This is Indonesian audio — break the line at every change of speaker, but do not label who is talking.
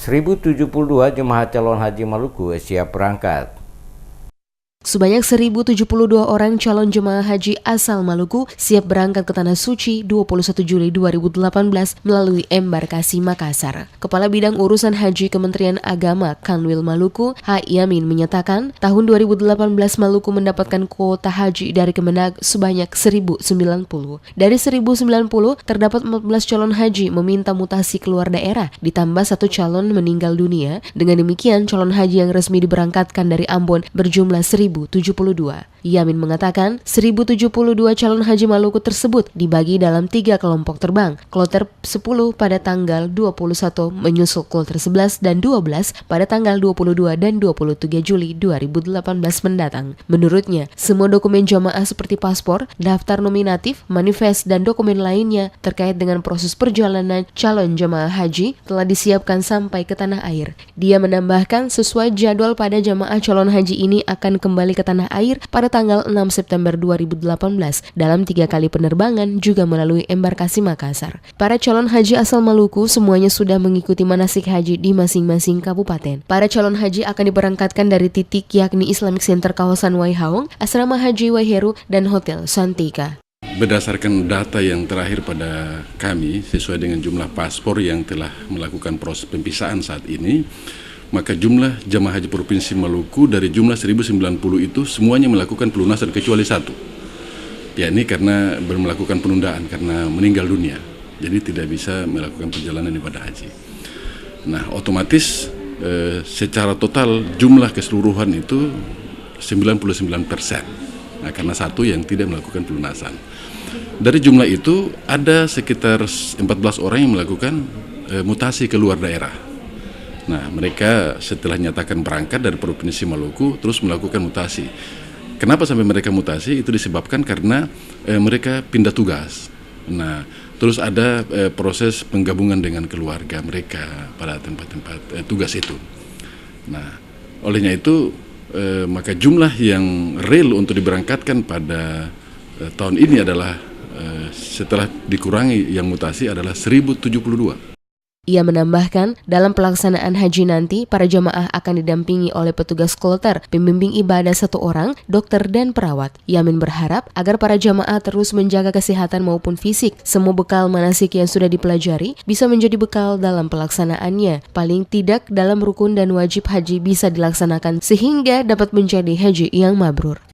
1072 jemaah calon haji Maluku siap berangkat.
Sebanyak 1072 orang calon jemaah haji asal Maluku siap berangkat ke Tanah Suci 21 Juli 2018 melalui embarkasi Makassar. Kepala Bidang Urusan Haji Kementerian Agama Kanwil Maluku, H. Yamin menyatakan, tahun 2018 Maluku mendapatkan kuota haji dari Kemenag sebanyak 1090. Dari 1090, terdapat 14 calon haji meminta mutasi keluar daerah, ditambah 1 calon meninggal dunia. Dengan demikian, calon haji yang resmi diberangkatkan dari Ambon berjumlah 1072. Yamin mengatakan 1072 calon haji Maluku tersebut dibagi dalam 3 kelompok terbang. Kloter 10 pada tanggal 21 menyusul kloter 11 dan 12 pada tanggal 22 dan 23 Juli 2018 mendatang. Menurutnya, semua dokumen jamaah seperti paspor, daftar nominatif, manifest, dan dokumen lainnya terkait dengan proses perjalanan calon jamaah haji telah disiapkan sampai ke tanah air. Dia menambahkan sesuai jadwal pada jamaah calon haji ini akan kembali ke tanah air pada tanggal 6 September 2018 dalam 3 kali penerbangan juga melalui embarkasi Makassar. Para calon haji asal Maluku semuanya sudah mengikuti manasik haji di masing-masing kabupaten. Para calon haji akan diberangkatkan dari titik yakni Islamic Center kawasan Waihaong, Asrama Haji Waiheru, dan Hotel Santika.
Berdasarkan data yang terakhir pada kami, sesuai dengan jumlah paspor yang telah melakukan proses pempisahan saat ini, maka jumlah jamaah haji Provinsi Maluku dari jumlah 1090 itu semuanya melakukan pelunasan kecuali 1. Ya, ini karena melakukan penundaan karena meninggal dunia. Jadi tidak bisa melakukan perjalanan ibadah haji. Nah, otomatis secara total jumlah keseluruhan itu 99%. Nah, karena 1 yang tidak melakukan pelunasan. Dari jumlah itu ada sekitar 14 orang yang melakukan mutasi ke luar daerah. Nah, mereka setelah nyatakan berangkat dari Provinsi Maluku terus melakukan mutasi. Kenapa sampai mereka mutasi? Itu disebabkan karena mereka pindah tugas. Nah, terus ada proses penggabungan dengan keluarga mereka pada tempat-tempat tugas itu. Nah, olehnya itu maka jumlah yang real untuk diberangkatkan pada tahun ini adalah setelah dikurangi yang mutasi adalah 1072.
Ia menambahkan, dalam pelaksanaan haji nanti, para jamaah akan didampingi oleh petugas kloter, pembimbing ibadah 1 orang, dokter, dan perawat. Yamin berharap agar para jamaah terus menjaga kesehatan maupun fisik. Semua bekal manasik yang sudah dipelajari bisa menjadi bekal dalam pelaksanaannya. Paling tidak dalam rukun dan wajib haji bisa dilaksanakan sehingga dapat menjadi haji yang mabrur.